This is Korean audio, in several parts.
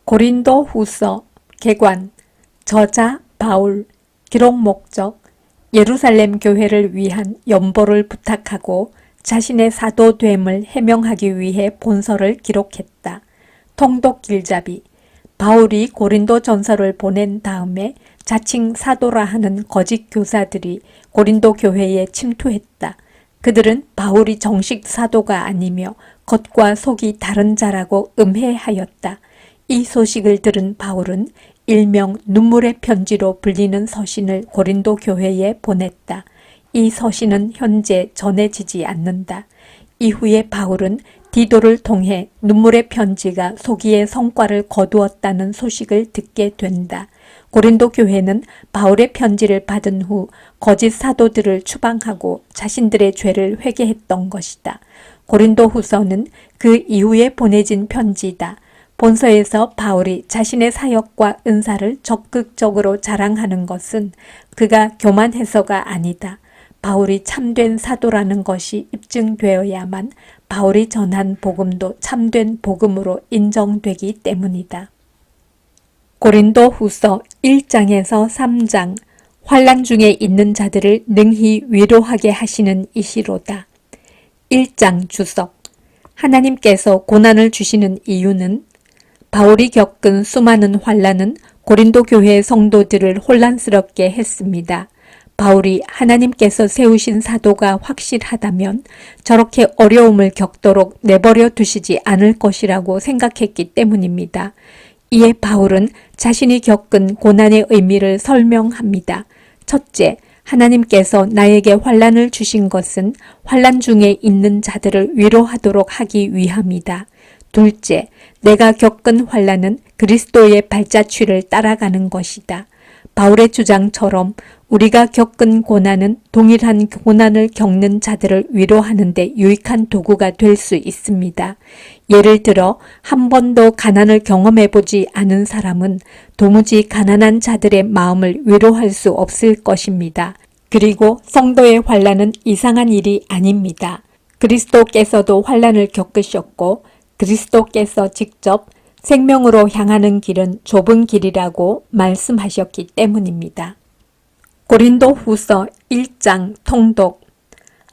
고린도 후서 개관 저자 바울 기록 목적 예루살렘 교회를 위한 연보를 부탁하고 자신의 사도됨을 해명하기 위해 본서를 기록했다. 통독 길잡이 바울이 고린도 전서를 보낸 다음에 자칭 사도라 하는 거짓 교사들이 고린도 교회에 침투했다. 그들은 바울이 정식 사도가 아니며 겉과 속이 다른 자라고 음해하였다. 이 소식을 들은 바울은 일명 눈물의 편지로 불리는 서신을 고린도 교회에 보냈다. 이 서신은 현재 전해지지 않는다. 이후에 바울은 디도를 통해 눈물의 편지가 소기의 성과를 거두었다는 소식을 듣게 된다. 고린도 교회는 바울의 편지를 받은 후 거짓 사도들을 추방하고 자신들의 죄를 회개했던 것이다. 고린도 후서는 그 이후에 보내진 편지다. 본서에서 바울이 자신의 사역과 은사를 적극적으로 자랑하는 것은 그가 교만해서가 아니다. 바울이 참된 사도라는 것이 입증되어야만 바울이 전한 복음도 참된 복음으로 인정되기 때문이다. 고린도 후서 1장에서 3장 환난 중에 있는 자들을 능히 위로하게 하시는 이시로다. 1장 주석 하나님께서 고난을 주시는 이유는 바울이 겪은 수많은 환난은 고린도 교회의 성도들을 혼란스럽게 했습니다. 바울이 하나님께서 세우신 사도가 확실하다면 저렇게 어려움을 겪도록 내버려 두시지 않을 것이라고 생각했기 때문입니다. 이에 바울은 자신이 겪은 고난의 의미를 설명합니다. 첫째, 하나님께서 나에게 환난을 주신 것은 환난 중에 있는 자들을 위로하도록 하기 위함이다. 둘째, 내가 겪은 환난은 그리스도의 발자취를 따라가는 것이다. 바울의 주장처럼 우리가 겪은 고난은 동일한 고난을 겪는 자들을 위로하는 데 유익한 도구가 될 수 있습니다. 예를 들어 한 번도 가난을 경험해보지 않은 사람은 도무지 가난한 자들의 마음을 위로할 수 없을 것입니다. 그리고 성도의 환난은 이상한 일이 아닙니다. 그리스도께서도 환난을 겪으셨고 그리스도께서 직접 생명으로 향하는 길은 좁은 길이라고 말씀하셨기 때문입니다. 고린도 후서 1장 통독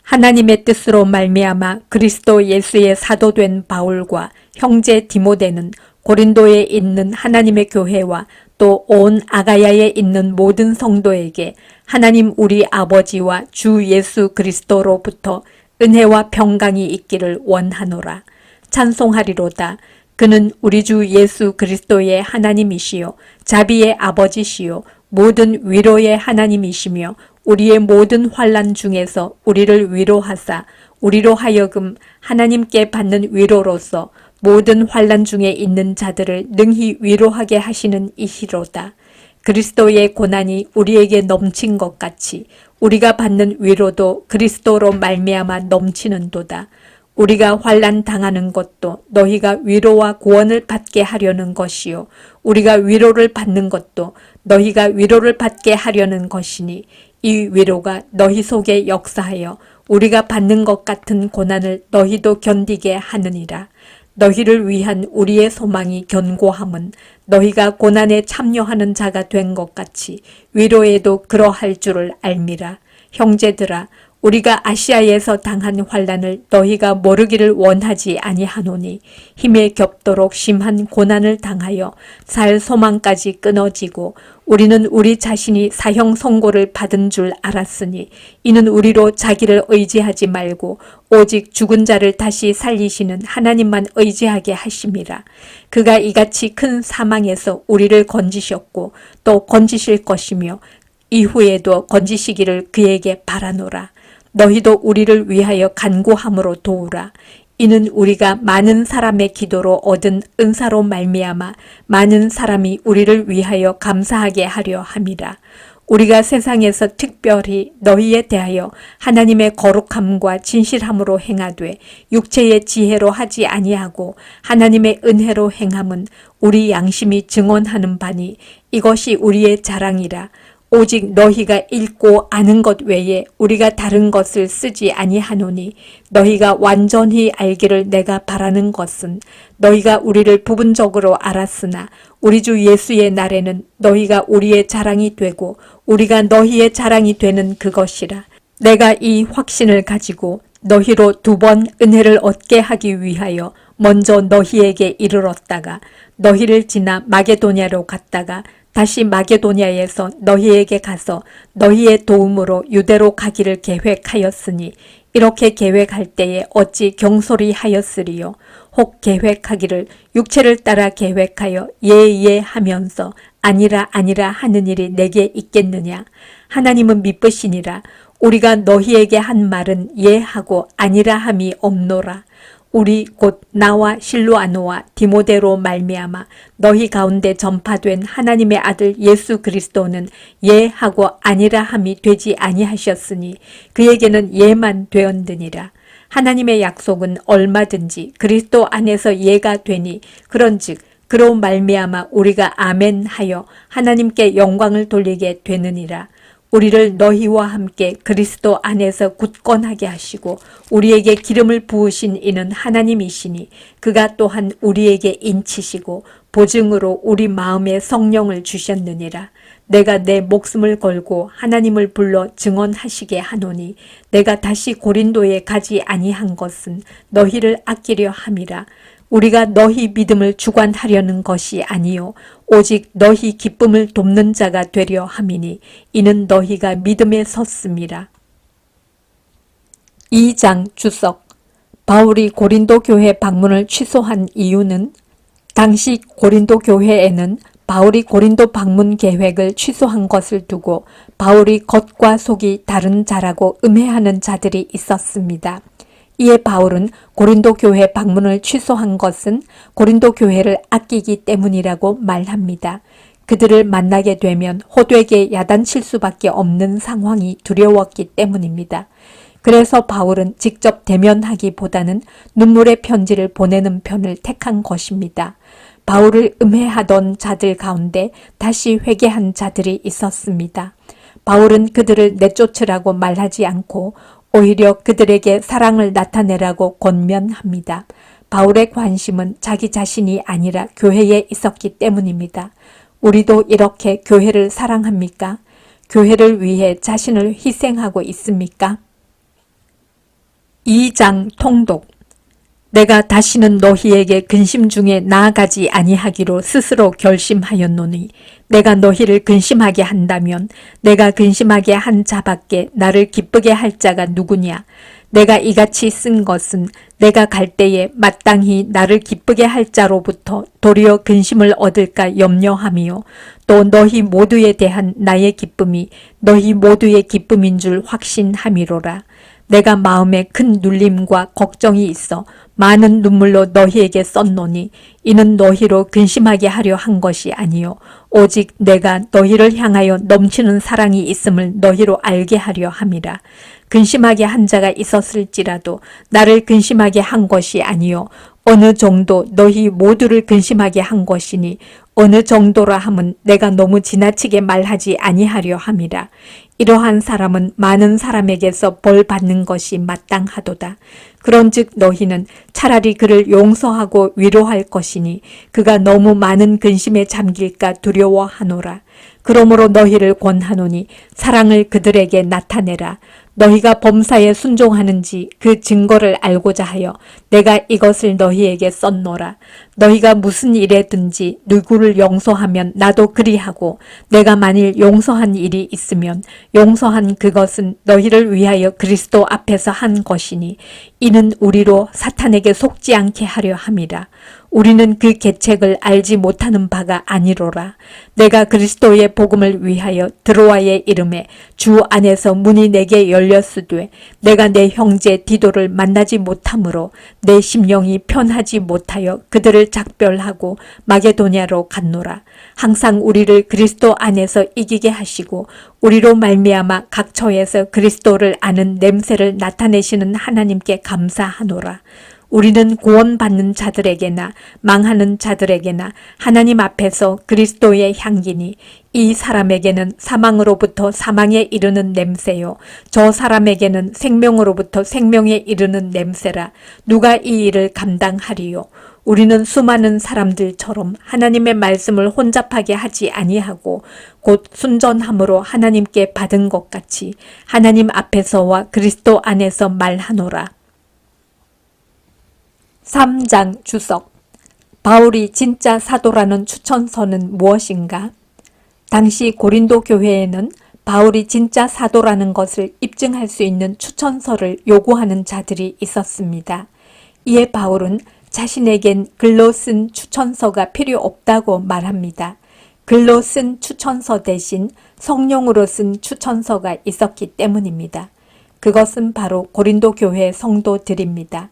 하나님의 뜻으로 말미암아 그리스도 예수의 사도된 바울과 형제 디모데는 고린도에 있는 하나님의 교회와 또 온 아가야에 있는 모든 성도에게 하나님 우리 아버지와 주 예수 그리스도로부터 은혜와 평강이 있기를 원하노라. 찬송하리로다. 그는 우리 주 예수 그리스도의 하나님이시요 자비의 아버지시요 모든 위로의 하나님이시며 우리의 모든 환난 중에서 우리를 위로하사 우리로 하여금 하나님께 받는 위로로서 모든 환난 중에 있는 자들을 능히 위로하게 하시는 이시로다. 그리스도의 고난이 우리에게 넘친 것 같이 우리가 받는 위로도 그리스도로 말미암아 넘치는도다. 우리가 환난 당하는 것도 너희가 위로와 구원을 받게 하려는 것이요 우리가 위로를 받는 것도 너희가 위로를 받게 하려는 것이니 이 위로가 너희 속에 역사하여 우리가 받는 것 같은 고난을 너희도 견디게 하느니라. 너희를 위한 우리의 소망이 견고함은 너희가 고난에 참여하는 자가 된 것 같이 위로에도 그러할 줄을 알미라. 형제들아 우리가 아시아에서 당한 환난을 너희가 모르기를 원하지 아니하노니 힘에 겹도록 심한 고난을 당하여 살 소망까지 끊어지고 우리는 우리 자신이 사형 선고를 받은 줄 알았으니 이는 우리로 자기를 의지하지 말고 오직 죽은 자를 다시 살리시는 하나님만 의지하게 하심이라. 그가 이같이 큰 사망에서 우리를 건지셨고 또 건지실 것이며 이후에도 건지시기를 그에게 바라노라. 너희도 우리를 위하여 간구함으로 도우라. 이는 우리가 많은 사람의 기도로 얻은 은사로 말미암아 많은 사람이 우리를 위하여 감사하게 하려 함이라. 우리가 세상에서 특별히 너희에 대하여 하나님의 거룩함과 진실함으로 행하되 육체의 지혜로 하지 아니하고 하나님의 은혜로 행함은 우리 양심이 증언하는 바니 이것이 우리의 자랑이라. 오직 너희가 읽고 아는 것 외에 우리가 다른 것을 쓰지 아니하노니 너희가 완전히 알기를 내가 바라는 것은 너희가 우리를 부분적으로 알았으나 우리 주 예수의 날에는 너희가 우리의 자랑이 되고 우리가 너희의 자랑이 되는 그것이라. 내가 이 확신을 가지고 너희로 2번 은혜를 얻게 하기 위하여 먼저 너희에게 이르렀다가 너희를 지나 마게도냐로 갔다가 다시 마게도냐에서 너희에게 가서 너희의 도움으로 유대로 가기를 계획하였으니 이렇게 계획할 때에 어찌 경솔히 하였으리요. 혹 계획하기를 육체를 따라 계획하여 예예 하면서 아니라 아니라 하는 일이 내게 있겠느냐. 하나님은 미쁘시니라. 우리가 너희에게 한 말은 예하고 아니라 함이 없노라. 우리 곧 나와 실로아노와 디모데로 말미암아 너희 가운데 전파된 하나님의 아들 예수 그리스도는 예하고 아니라 함이 되지 아니하셨으니 그에게는 예만 되었느니라. 하나님의 약속은 얼마든지 그리스도 안에서 예가 되니 그런즉 그로 말미암아 우리가 아멘 하여 하나님께 영광을 돌리게 되느니라. 우리를 너희와 함께 그리스도 안에서 굳건하게 하시고 우리에게 기름을 부으신 이는 하나님이시니 그가 또한 우리에게 인치시고 보증으로 우리 마음에 성령을 주셨느니라. 내가 내 목숨을 걸고 하나님을 불러 증언하시게 하노니 내가 다시 고린도에 가지 아니한 것은 너희를 아끼려 함이라. 우리가 너희 믿음을 주관하려는 것이 아니요 오직 너희 기쁨을 돕는 자가 되려 함이니 이는 너희가 믿음에 섰음이라. 2장 주석. 바울이 고린도 교회 방문을 취소한 이유는 당시 고린도 교회에는 바울이 고린도 방문 계획을 취소한 것을 두고 바울이 겉과 속이 다른 자라고 음해하는 자들이 있었습니다. 이에 바울은 고린도 교회 방문을 취소한 것은 고린도 교회를 아끼기 때문이라고 말합니다. 그들을 만나게 되면 호되게 야단칠 수밖에 없는 상황이 두려웠기 때문입니다. 그래서 바울은 직접 대면하기보다는 눈물의 편지를 보내는 편을 택한 것입니다. 바울을 음해하던 자들 가운데 다시 회개한 자들이 있었습니다. 바울은 그들을 내쫓으라고 말하지 않고 오히려 그들에게 사랑을 나타내라고 권면합니다. 바울의 관심은 자기 자신이 아니라 교회에 있었기 때문입니다. 우리도 이렇게 교회를 사랑합니까? 교회를 위해 자신을 희생하고 있습니까? 2장 통독. 내가 다시는 너희에게 근심 중에 나아가지 아니하기로 스스로 결심하였노니 내가 너희를 근심하게 한다면 내가 근심하게 한 자밖에 나를 기쁘게 할 자가 누구냐. 내가 이같이 쓴 것은 내가 갈 때에 마땅히 나를 기쁘게 할 자로부터 도리어 근심을 얻을까 염려함이요. 또 너희 모두에 대한 나의 기쁨이 너희 모두의 기쁨인 줄 확신함이로라. 내가 마음에 큰 눌림과 걱정이 있어 많은 눈물로 너희에게 썼노니 이는 너희로 근심하게 하려 한 것이 아니요 오직 내가 너희를 향하여 넘치는 사랑이 있음을 너희로 알게 하려 함이라. 근심하게 한 자가 있었을지라도 나를 근심하게 한 것이 아니요 어느 정도 너희 모두를 근심하게 한 것이니 어느 정도라 함은 내가 너무 지나치게 말하지 아니하려 함이라. 이러한 사람은 많은 사람에게서 벌 받는 것이 마땅하도다. 그런즉 너희는 차라리 그를 용서하고 위로할 것이니 그가 너무 많은 근심에 잠길까 두려워하노라. 그러므로 너희를 권하노니 사랑을 그들에게 나타내라. 너희가 범사에 순종하는지 그 증거를 알고자 하여 내가 이것을 너희에게 썼노라. 너희가 무슨 일에든지 누구를 용서하면 나도 그리하고 내가 만일 용서한 일이 있으면 용서한 그것은 너희를 위하여 그리스도 앞에서 한 것이니 이는 우리로 사탄에게 속지 않게 하려 함이라. 우리는 그 계책을 알지 못하는 바가 아니로라. 내가 그리스도의 복음을 위하여 드로아의 이름에 주 안에서 문이 내게 열렸으되 내가 내 형제 디도를 만나지 못하므로 내 심령이 편하지 못하여 그들을 작별하고 마게도냐로 갔노라. 항상 우리를 그리스도 안에서 이기게 하시고 우리로 말미암아 각 처에서 그리스도를 아는 냄새를 나타내시는 하나님께 감사하노라. 우리는 구원받는 자들에게나 망하는 자들에게나 하나님 앞에서 그리스도의 향기니 이 사람에게는 사망으로부터 사망에 이르는 냄새요 저 사람에게는 생명으로부터 생명에 이르는 냄새라. 누가 이 일을 감당하리요? 우리는 수많은 사람들처럼 하나님의 말씀을 혼잡하게 하지 아니하고 곧 순전함으로 하나님께 받은 것 같이 하나님 앞에서와 그리스도 안에서 말하노라. 3장 주석. 바울이 진짜 사도라는 추천서는 무엇인가? 당시 고린도 교회에는 바울이 진짜 사도라는 것을 입증할 수 있는 추천서를 요구하는 자들이 있었습니다. 이에 바울은 자신에겐 글로 쓴 추천서가 필요 없다고 말합니다. 글로 쓴 추천서 대신 성령으로 쓴 추천서가 있었기 때문입니다. 그것은 바로 고린도 교회 성도들입니다.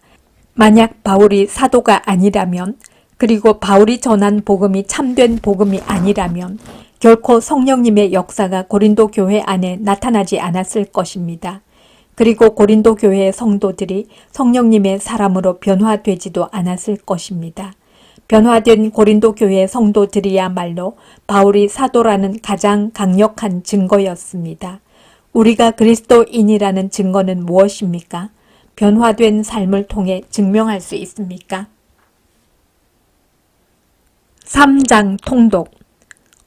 만약 바울이 사도가 아니라면, 그리고 바울이 전한 복음이 참된 복음이 아니라면 결코 성령님의 역사가 고린도 교회 안에 나타나지 않았을 것입니다. 그리고 고린도 교회의 성도들이 성령님의 사람으로 변화되지도 않았을 것입니다. 변화된 고린도 교회의 성도들이야말로 바울이 사도라는 가장 강력한 증거였습니다. 우리가 그리스도인이라는 증거는 무엇입니까? 변화된 삶을 통해 증명할 수 있습니까? 3장 통독.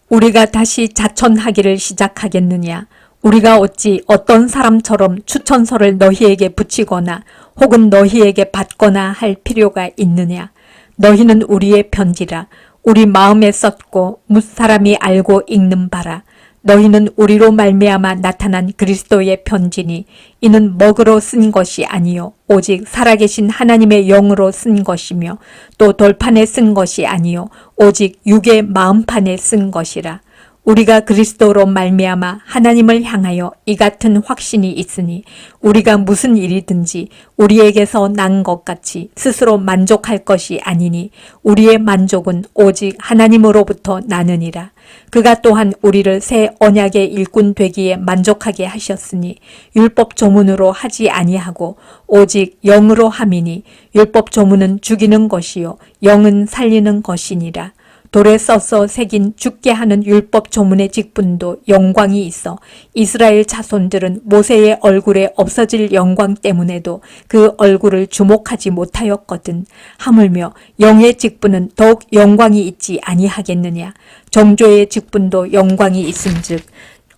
우리가 다시 자천하기를 시작하겠느냐? 우리가 어찌 어떤 사람처럼 추천서를 너희에게 붙이거나 혹은 너희에게 받거나 할 필요가 있느냐? 너희는 우리의 편지라. 우리 마음에 썼고 무사람이 알고 읽는 바라. 너희는 우리로 말미암아 나타난 그리스도의 편지니 이는 먹으로 쓴 것이 아니요 오직 살아계신 하나님의 영으로 쓴 것이며 또 돌판에 쓴 것이 아니요 오직 육의 마음판에 쓴 것이라. 우리가 그리스도로 말미암아 하나님을 향하여 이 같은 확신이 있으니 우리가 무슨 일이든지 우리에게서 난 것 같이 스스로 만족할 것이 아니니 우리의 만족은 오직 하나님으로부터 나느니라. 그가 또한 우리를 새 언약의 일꾼 되기에 만족하게 하셨으니 율법 조문으로 하지 아니하고 오직 영으로 함이니 율법 조문은 죽이는 것이요 영은 살리는 것이니라. 돌에 써서 새긴 죽게 하는 율법 조문의 직분도 영광이 있어 이스라엘 자손들은 모세의 얼굴에 없어질 영광 때문에도 그 얼굴을 주목하지 못하였거든. 하물며 영의 직분은 더욱 영광이 있지 아니하겠느냐. 정죄의 직분도 영광이 있은즉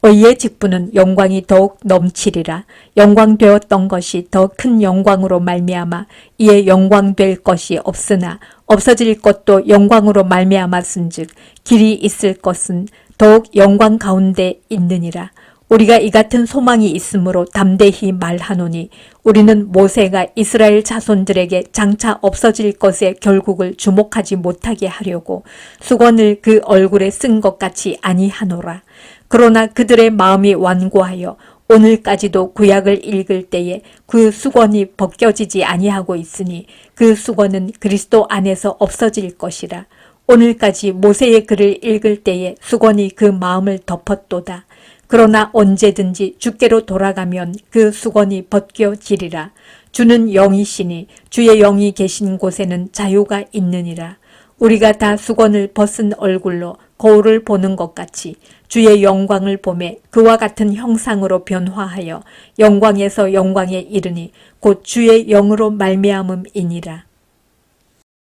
의의 직분은 영광이 더욱 넘치리라. 영광되었던 것이 더 큰 영광으로 말미암아 이에 영광될 것이 없으나 없어질 것도 영광으로 말미암았은즉 길이 있을 것은 더욱 영광 가운데 있느니라. 우리가 이 같은 소망이 있으므로 담대히 말하노니 우리는 모세가 이스라엘 자손들에게 장차 없어질 것의 결국을 주목하지 못하게 하려고 수건을 그 얼굴에 쓴 것 같이 아니하노라. 그러나 그들의 마음이 완고하여 오늘까지도 구약을 읽을 때에 그 수건이 벗겨지지 아니하고 있으니 그 수건은 그리스도 안에서 없어질 것이라. 오늘까지 모세의 글을 읽을 때에 수건이 그 마음을 덮었도다. 그러나 언제든지 주께로 돌아가면 그 수건이 벗겨지리라. 주는 영이시니 주의 영이 계신 곳에는 자유가 있느니라. 우리가 다 수건을 벗은 얼굴로 거울을 보는 것 같이 주의 영광을 보매 그와 같은 형상으로 변화하여 영광에서 영광에 이르니 곧 주의 영으로 말미암음이니라.